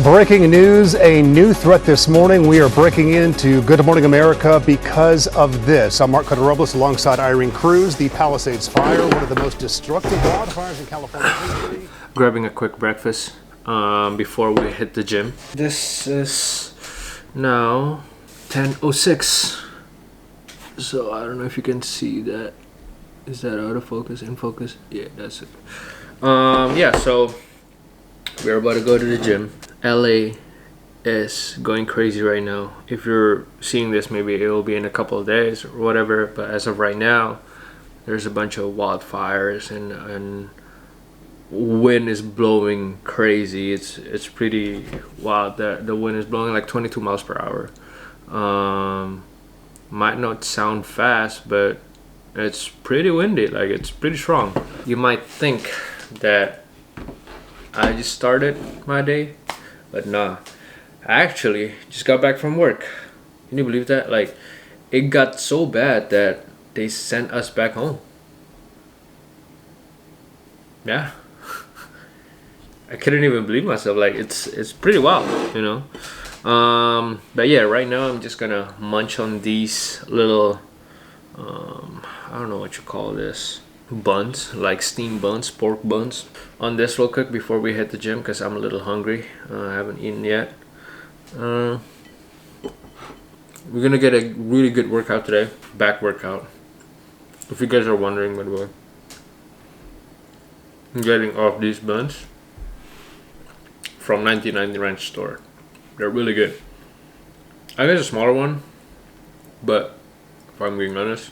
Breaking news, a new threat this morning. We are breaking into Good Morning America because of this. I'm Mark Cotorobles alongside Irene Cruz. The Palisades Fire, one of the most destructive wildfires in California history. Grabbing a quick breakfast before we hit the gym. This is now 10:06. So I don't know if you can see that. Is that out of focus? In focus? Yeah, that's it. So we're about to go to the gym. LA is going crazy right now. If you're seeing this, maybe it will be in a couple of days or whatever, but as of right now, there's a bunch of wildfires and wind is blowing crazy. It's pretty wild. The wind is blowing like 22 miles per hour. Might not sound fast, but it's pretty windy. Like, it's pretty strong. You might think that I just started my day, but nah, I actually just got back from work. Can you believe that? Like, it got so bad that they sent us back home. Yeah. I couldn't even believe myself. Like, it's pretty wild, you know. But yeah, right now I'm just gonna munch on these little I don't know what you call this, buns, like steamed buns, pork buns, on this real quick before we hit the gym, because I'm a little hungry. I haven't eaten yet. We're gonna get a really good workout today, back workout, if you guys are wondering. By the way, I'm getting off these buns from 1990 Ranch store. They're really good. I got a smaller one, but if I'm being honest,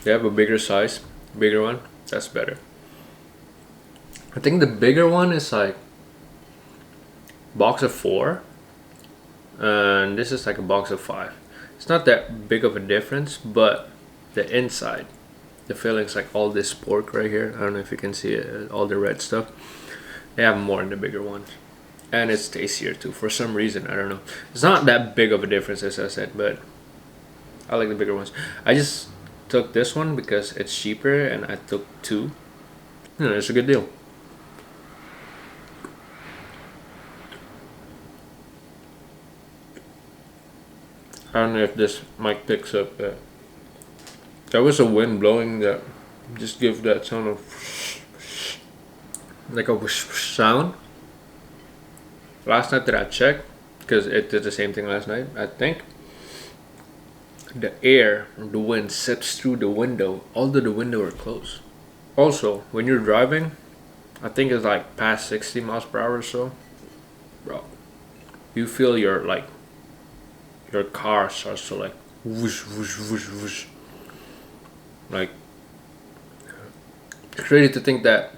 they have a bigger size, bigger one, that's better. I think the bigger one is like box of 4, and this is like a box of 5. It's not that big of a difference, but the inside, the filling's like all this pork right here. I don't know if you can see it, all the red stuff. They have more in the bigger ones, and it's tastier too for some reason. I don't know. It's not that big of a difference, as I said, but I like the bigger ones. I just took this one because it's cheaper, and I took 2. You know, it's a good deal. I don't know if this mic picks up, but there was a wind blowing that just give that sound of like a whoosh sound. Last night that I checked, because it did the same thing last night, I think the air, the wind sips through the window, although the window are closed. Also, when you're driving, I think it's like past 60 miles per hour or so, bro, you feel your car starts to like whoosh, whoosh, whoosh, whoosh. Like, it's crazy to think that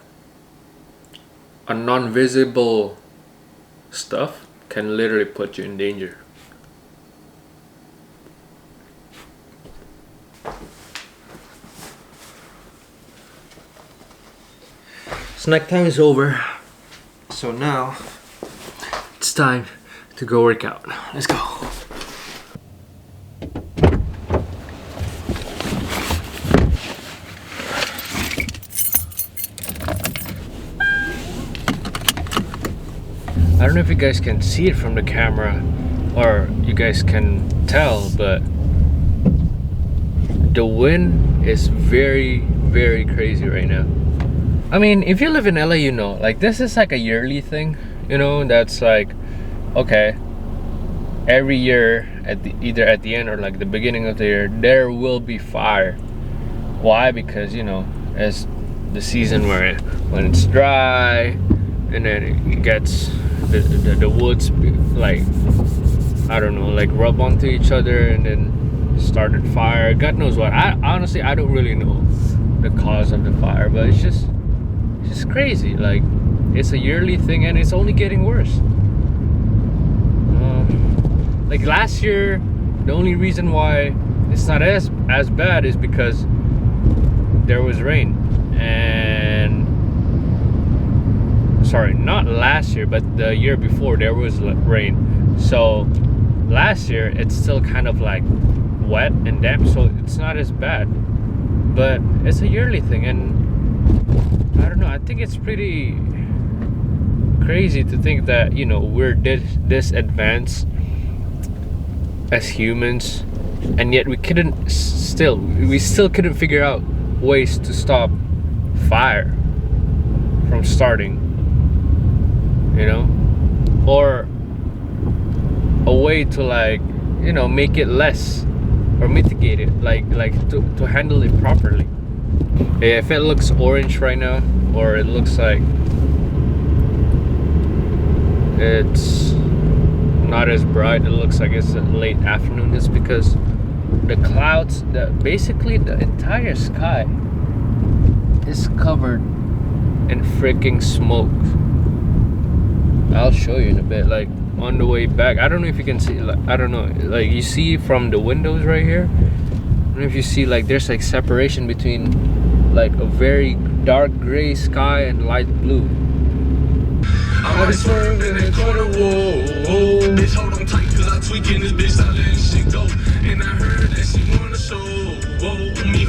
a non-visible stuff can literally put you in danger. Snack time is over, so now it's time to go work out. Let's go. I don't know if you guys can see it from the camera or you guys can tell, but the wind is very, very crazy right now. I mean, if you live in LA, you know, like, this is like a yearly thing, you know, that's like, okay, every year either at the end or like the beginning of the year, there will be fire. Why? Because, you know, as the season when it's dry, and then it gets the woods, like, I don't know, like rub onto each other and then started fire. God knows what. I honestly, I don't really know the cause of the fire, but it's just crazy. Like, it's a yearly thing, and it's only getting worse. Like last year, the only reason why it's not as bad is because there was rain. And sorry, not last year, but the year before, there was rain. So last year it's still kind of like wet and damp, so it's not as bad. But it's a yearly thing, and I don't know, I think it's pretty crazy to think that, you know, we're this advanced as humans, and yet we still couldn't figure out ways to stop fire from starting, you know, or a way to, like, you know, make it less or mitigate it, like to handle it properly. Yeah, if it looks orange right now, or it looks like it's not as bright, it looks like it's a late afternoon, it's because the clouds, basically the entire sky is covered in freaking smoke. I'll show you in a bit, like on the way back. I don't know if you can see, like, I don't know, like you see from the windows right here, I don't know if you see, like there's like separation between like a very dark gray sky and light blue. I was swerving in the corner, whoa. Bitch, hold on tight, cause I tweaking this bitch, I letting shit go. And I heard that she wanna show, me.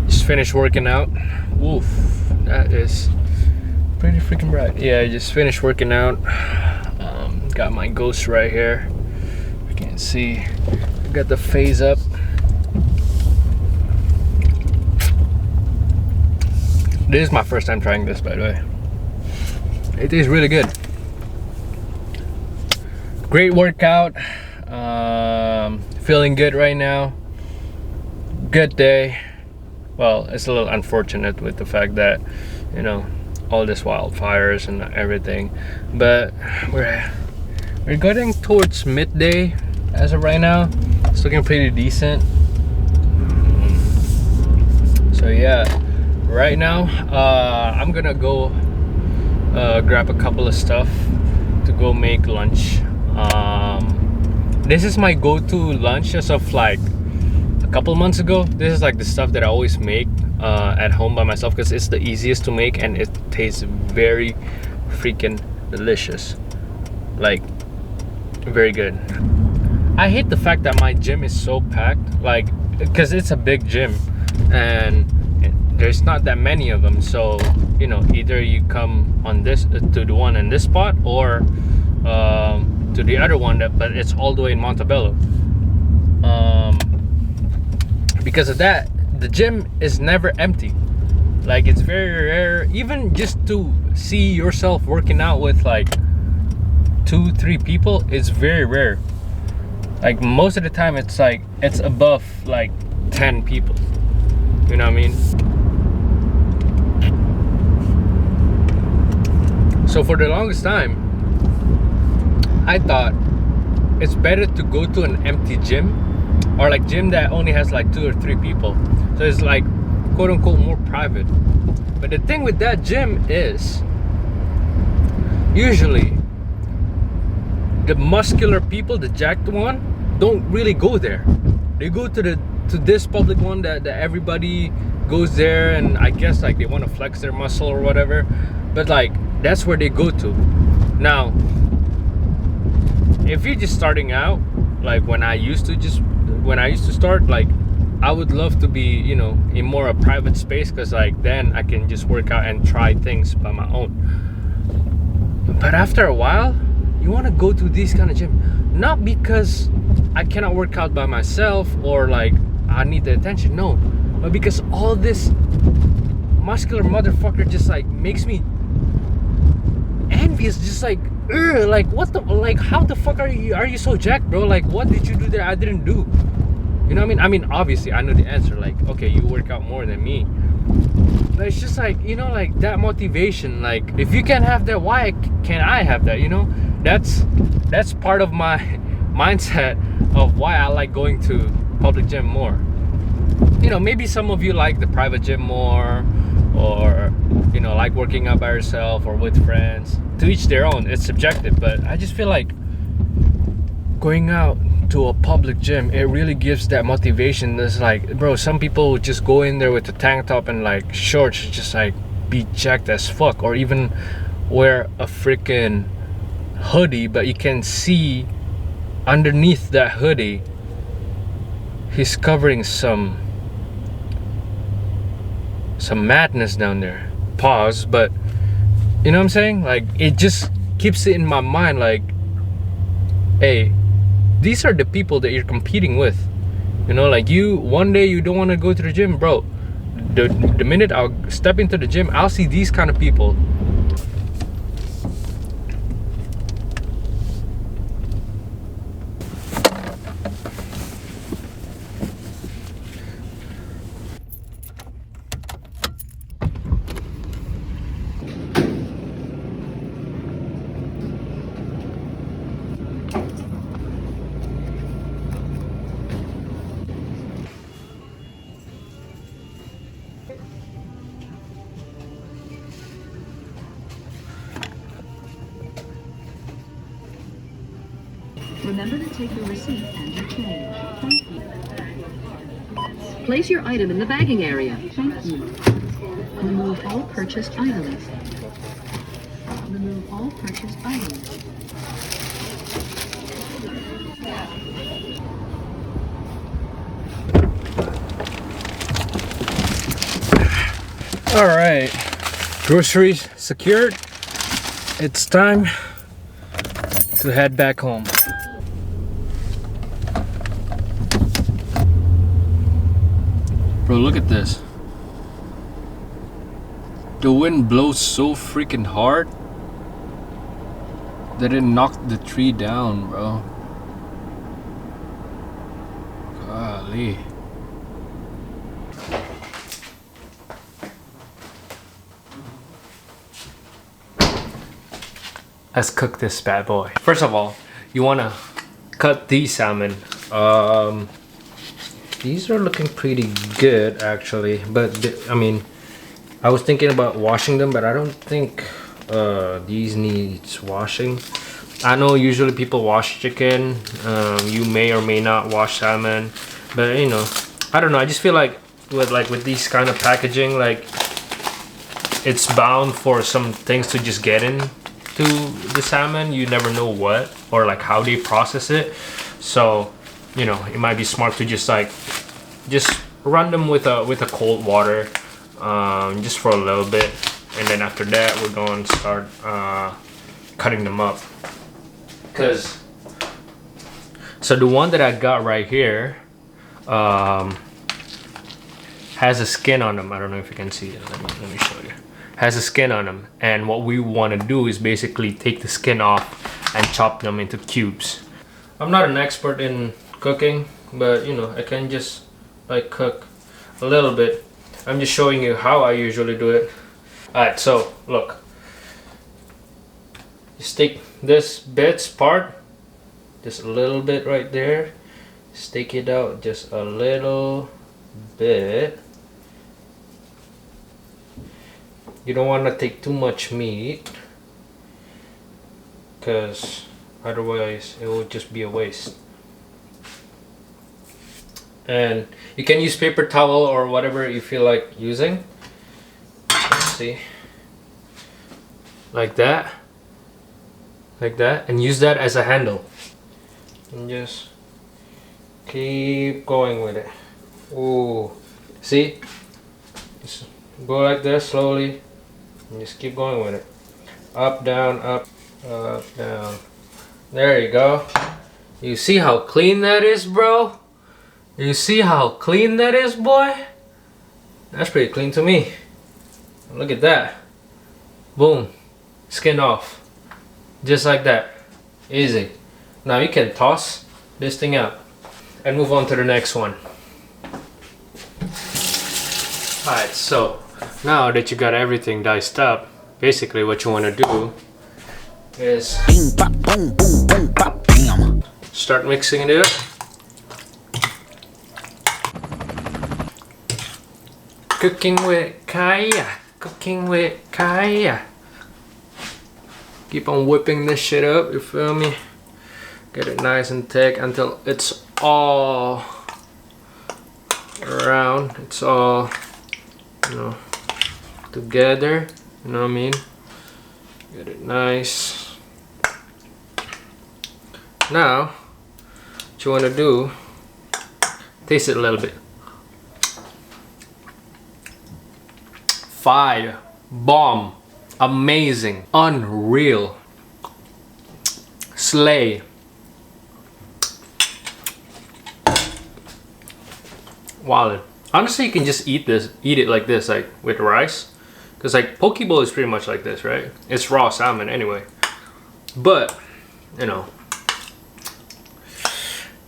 Just finished working out. Woof, that is pretty freaking bright. Yeah, I just finished working out. Got my Ghost right here. You can't see. Got the phase up. This is my first time trying this, by the way. It is really good. Great workout. Feeling good right now. Good day. Well, it's a little unfortunate with the fact that, you know, all this wildfires and everything, but we're getting towards midday as of right now. It's looking pretty decent. So yeah, right now I'm gonna go grab a couple of stuff to go make lunch. This is my go-to lunch as of like a couple months ago. This is like the stuff that I always make at home by myself because it's the easiest to make and it tastes very freaking delicious. Like, very good. I hate the fact that my gym is so packed, like, because it's a big gym and there's not that many of them. So, you know, either you come on this to the one in this spot or to the other one, but it's all the way in Montebello. Because of that, the gym is never empty. Like, it's very rare, even just to see yourself working out with like 2-3 people, it's very rare. Like, most of the time it's like it's above like 10 people, you know what I mean? So for the longest time I thought it's better to go to an empty gym, or like gym that only has like 2 or 3 people, so it's like quote unquote more private. But the thing with that gym is usually the muscular people, the jacked one, don't really go there. They go to this public one that everybody goes there, and I guess like they want to flex their muscle or whatever, but like that's where they go to. Now if you're just starting out, like when I used to start, like I would love to be, you know, in more a private space, because like then I can just work out and try things by my own. But after a while, you want to go to these kind of gym, not because I cannot work out by myself or like I need the attention, no, but because all this muscular motherfucker just like makes me envious. Just like, like what the, like how the fuck are you so jacked, bro? Like what did you do that I didn't do? You know what I mean? I mean, obviously I know the answer, like, okay, you work out more than me, but it's just like, you know, like that motivation. Like, if you can't have that, why can't I have that? You know, that's part of my mindset of why I like going to public gym more. You know, maybe some of you like the private gym more, or, you know, like working out by yourself or with friends. To each their own, it's subjective, but I just feel like going out to a public gym, it really gives that motivation. It's like, bro, some people would just go in there with a tank top and like shorts, just like be jacked as fuck, or even wear a freaking hoodie, but you can see underneath that hoodie he's covering some madness down there. Pause. But you know what I'm saying? Like, it just keeps it in my mind, like, hey, these are the people that you're competing with. You know, like, you one day you don't want to go to the gym, bro. The minute I'll step into the gym, I'll see these kind of people. Remember to take your receipt and your change. Thank you. Place your item in the bagging area. Thank you. Remove all purchased items. Remove all purchased items. All right, groceries secured. It's time to head back home. Bro, look at this. The wind blows so freaking hard that it knocked the tree down, bro. Golly. Let's cook this bad boy. First of all, you wanna cut these salmon. These are looking pretty good actually, but I mean, I was thinking about washing them, but I don't think these needs washing. I know usually people wash chicken. You may or may not wash salmon, but you know, I don't know. I just feel like with these kind of packaging, like it's bound for some things to just get in to the salmon. You never know what or like how they process it, so you know, it might be smart to just run them with a cold water, just for a little bit, and then after that we're going to start cutting them up. So the one that I got right here has a skin on them. I don't know if you can see it. Let me show you. Has a skin on them, and what we want to do is basically take the skin off and chop them into cubes. I'm not an expert in cooking, but you know, I can just like cook a little bit. I'm just showing you how I usually do it. Alright, so look, just take this bits part, just a little bit right there, stake it out just a little bit. You don't want to take too much meat, because otherwise it will just be a waste. And you can use paper towel or whatever you feel like using. Let's see, like that, and use that as a handle, and just keep going with it. Ooh, see, just go like this slowly and just keep going with it. Up, down, up, down. There you go. You see how clean that is, bro? You see how clean that is, boy? That's pretty clean to me. Look at that. Boom. Skin off. Just like that. Easy. Now you can toss this thing out and move on to the next one. Alright, so now that you got everything diced up, basically what you want to do is start mixing it up. Cooking with Kaya. Cooking with Kaya. Keep on whipping this shit up, you feel me? Get it nice and thick until it's all around. It's all, you know, together. You know what I mean? Get it nice. Now, what you want to do, taste it a little bit. Fire, bomb, amazing, unreal, slay. Wow. Honestly, you can just eat it like this, like with rice. Because like poke bowl is pretty much like this, right? It's raw salmon anyway. But, you know,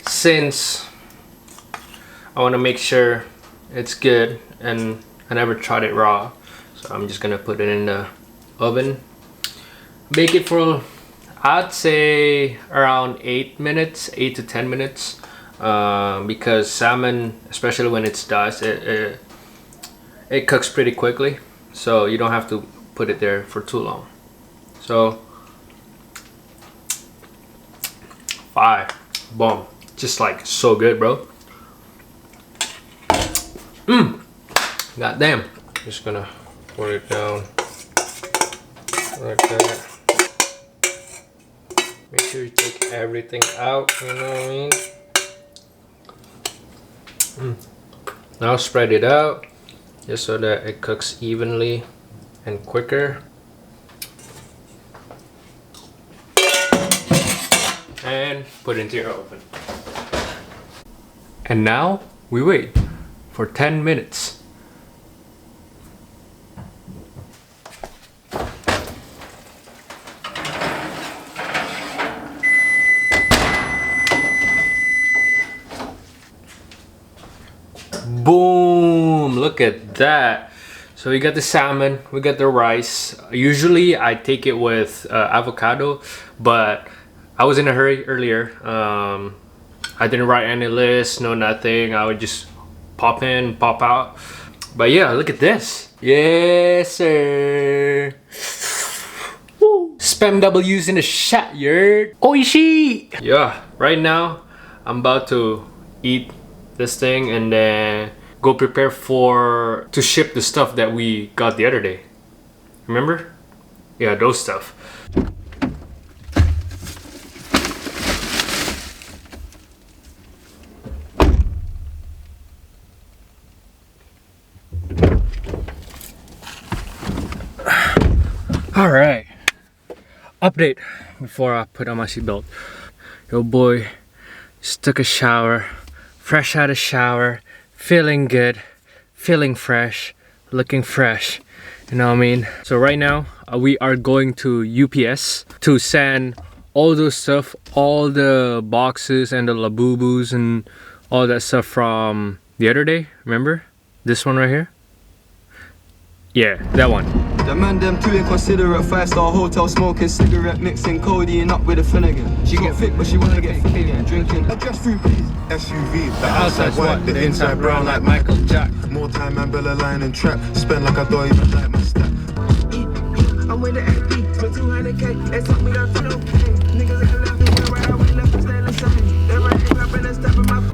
since I want to make sure it's good and I never tried it raw, so I'm just gonna put it in the oven. Bake it for, I'd say around 8 to 10 minutes. Because salmon, especially when it's diced, it cooks pretty quickly, so you don't have to put it there for too long. So fire, bomb, just like so good, bro. God damn. Just gonna put it down like that. Make sure you take everything out, you know what I mean? Now spread it out just so that it cooks evenly and quicker. And put it into your oven. And now we wait for 10 minutes. Boom, look at that. So we got the salmon, we got the rice. Usually I take it with avocado, but I was in a hurry earlier. I didn't write any list, no nothing. I would just pop in, pop out. But yeah, look at this. Yes, sir. Woo. Spam W's in the chat, yurt. Oishi! Yeah, right now I'm about to eat this thing and then go prepare to ship the stuff that we got the other day. Remember? Yeah, those stuff. All right, update before I put on my seatbelt. Yo boy just took a shower, fresh out of shower, feeling good, feeling fresh, looking fresh, you know what I mean? So right now we are going to UPS to send all those stuff, all the boxes and the Labubus and all that stuff from the other day. Remember this one right here? Yeah, that one. The man them too inconsiderate, 5-star hotel smoking cigarette, mixing codeine up with a Finnegan. She get thick but she wanna get fit again, drinking. Address food please. SUV, the outside's white, the inside brown like Michael Jack. More time and Bella line and trap, spend like I don't even like my stack. I'm with the AP, for 200K, they took me down to the niggas ain't left me where I went left them staying the same. They right here up in the step of my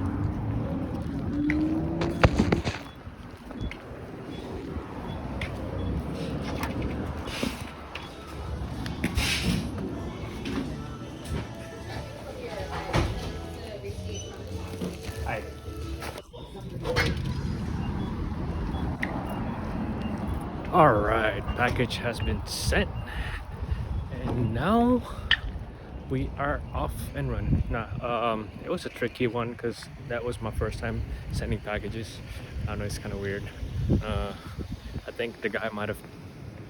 Alright, package has been sent and now we are off and running. Nah, it was a tricky one because that was my first time sending packages. I know it's kind of weird. I think the guy might have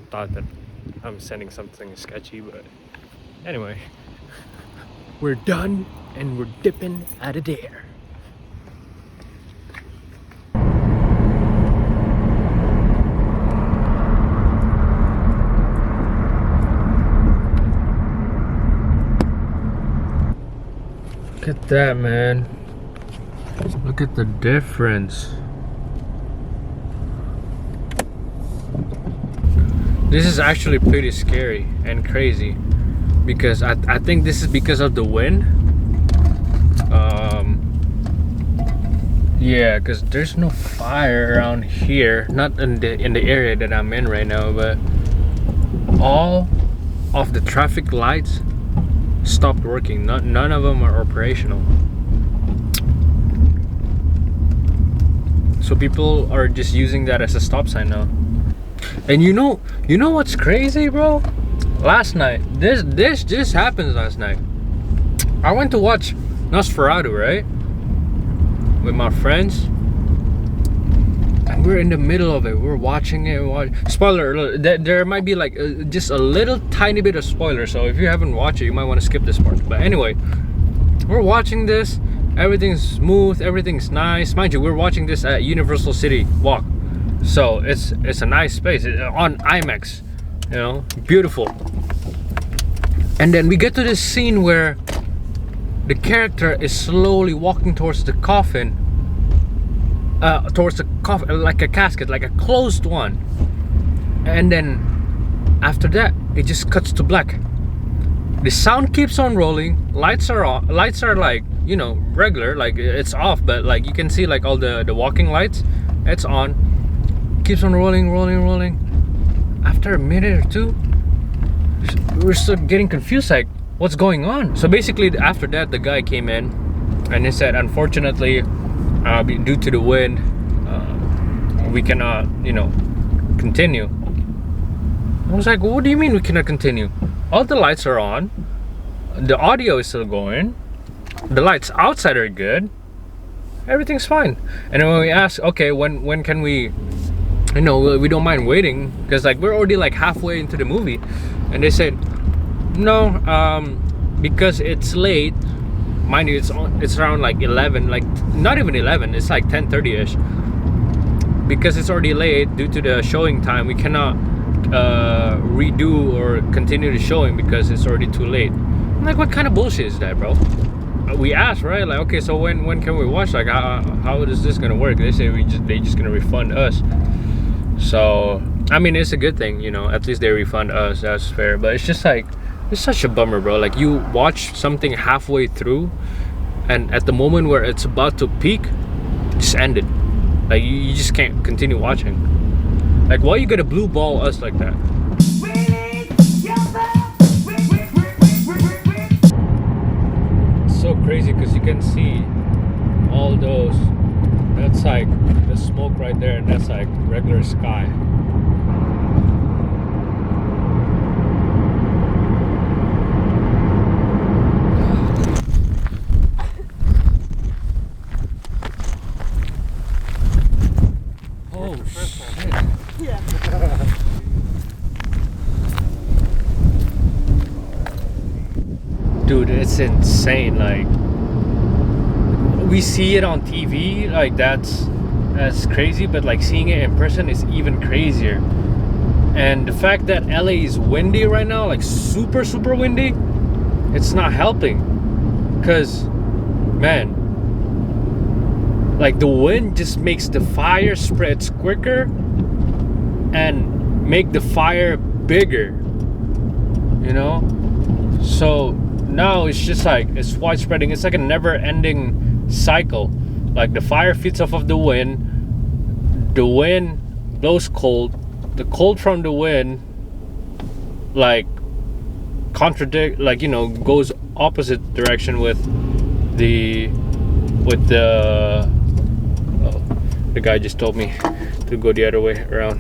thought that I'm sending something sketchy, but anyway, we're done and we're dipping out of there. Look at that, man. Look at the difference. This is actually pretty scary and crazy because I think this is because of the wind. Yeah, because there's no fire around here, not in the area that I'm in right now, but all of the traffic lights stopped working. None of them are operational. So people are just using that as a stop sign now. And you know what's crazy, bro? Last night, this just happened last night. I went to watch Nosferatu, right? With my friends. And we're in the middle of it. We're watching it. Spoiler alert, there might be like just a little tiny bit of spoiler. So if you haven't watched it, you might want to skip this part. But anyway, we're watching this. Everything's smooth. Everything's nice. Mind you, we're watching this at Universal City Walk. So it's a nice space. It's on IMAX. You know, beautiful. And then we get to this scene where the character is slowly walking towards the coffin. Towards the coffin, like a casket, like a closed one. And then after that, it just cuts to black. The sound keeps on rolling. Lights are on. Lights are like, you know, regular, like it's off, but like you can see like all the walking lights. It's on. Keeps on rolling. After a minute or two, we're still getting confused, like what's going on? So basically after that, the guy came in and he said, unfortunately, due to the wind, we cannot, you know, continue. I was like, well, what do you mean we cannot continue? All the lights are on, the audio is still going, the lights outside are good, everything's fine. And then when we asked, okay, when can we, you know, we don't mind waiting, because like we're already like halfway into the movie. And they said, no, because it's late. Mind you, it's around like 11, like not even 11, it's like 10:30ish. Because it's already late due to the showing time, we cannot redo or continue the showing because it's already too late. I'm like, what kind of bullshit is that, bro? We asked, right? Like, okay, so when can we watch? Like, how is this gonna work? They say they just gonna refund us. So I mean, it's a good thing, you know. At least they refund us. That's fair. But it's just like, it's such a bummer, bro. Like, you watch something halfway through, and at the moment where it's about to peak, it just ended. Like, you just can't continue watching. Like, why you gonna blue ball us like that? It's so crazy because you can see all those. That's like the smoke right there, and that's like regular sky. Dude, it's insane. Like, we see it on TV, like that's crazy, but like seeing it in person is even crazier. And the fact that LA is windy right now, like super windy, it's not helping. Cause man, like the wind just makes the fire spreads quicker and make the fire bigger, you know. So now it's just like, it's widespreading. It's like a never-ending cycle. Like, the fire feeds off of the wind blows cold, the cold from the wind like contradict, like, you know, goes opposite direction with the guy just told me to go the other way around.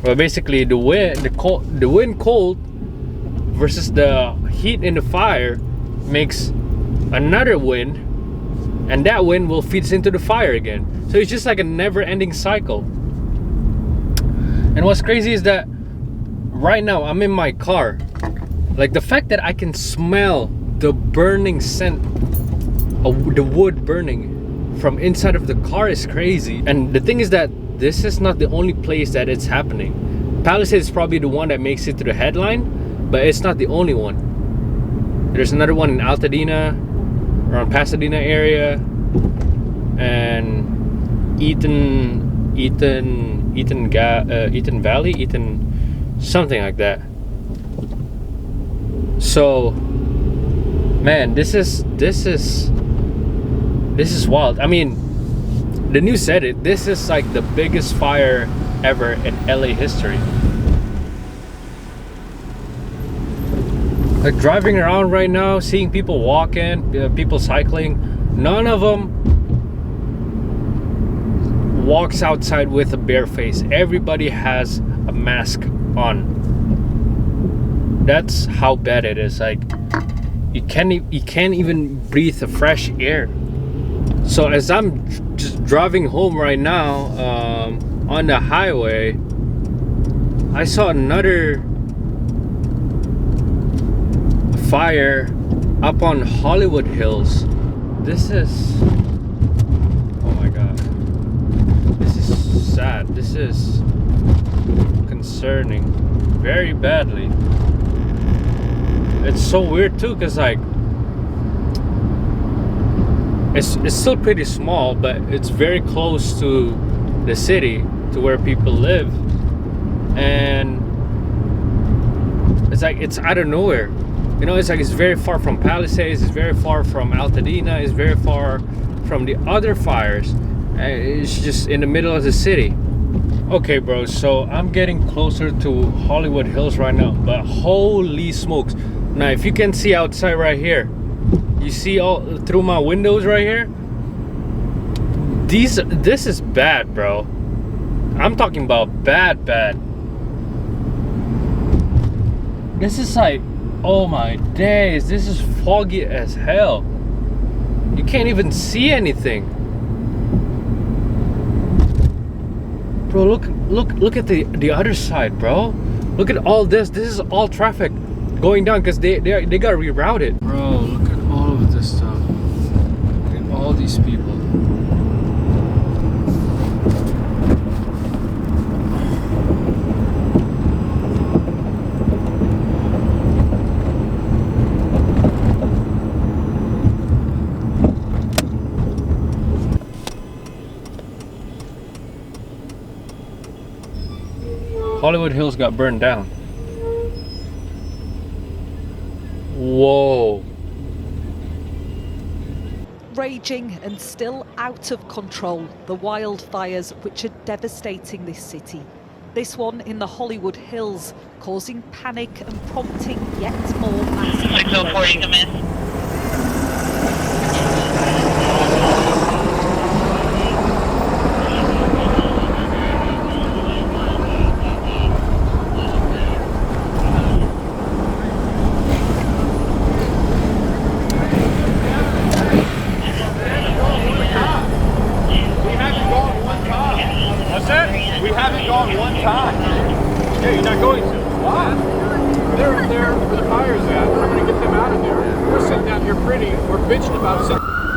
Well, basically the wind cold versus the heat in the fire makes another wind, and that wind will feed into the fire again. So it's just like a never-ending cycle. And what's crazy is that right now I'm in my car. Like, the fact that I can smell the burning scent of the wood burning from inside of the car is crazy. And the thing is that this is not the only place that it's happening. Palisades is probably the one that makes it to the headline, but it's not the only one. There's another one in Altadena, around Pasadena area, and Eaton Valley, something like that. So, man, this is wild. I mean, the news said it. This is like the biggest fire ever in LA history. Like driving around right now, seeing people walking, people cycling, none of them walks outside with a bare face. Everybody has a mask on. That's how bad it is. Like you can't even breathe the fresh air. So as I'm just driving home right now on the highway, I saw another fire up on Hollywood Hills. This is, oh my god, this is sad. This is concerning very badly. It's so weird too, because like it's still pretty small, but it's very close to the city, to where people live, and it's like it's out of nowhere. You know, it's like it's very far from Palisades, it's very far from Altadena, it's very far from the other fires. It's just in the middle of the city. Okay, bro, so I'm getting closer to Hollywood Hills right now, but holy smokes. Now, if you can see outside right here, you see all through my windows right here? This is bad, bro. I'm talking about bad. This is like, oh my days, this is foggy as hell. You can't even see anything. Bro, look at the other side, bro. Look at all this. This is all traffic going down because they got rerouted. Bro, look at all of this stuff. Look at all these people. Hollywood Hills got burned down. Whoa. Raging and still out of control, the wildfires which are devastating this city. This one in the Hollywood Hills, causing panic and prompting yet more mass evacuation. 604, come in. We haven't gone one time. Yeah, you're not going to. Why? They're where the fire's at. I'm going to get them out of there. We're sitting down here pretty. We're bitching about something.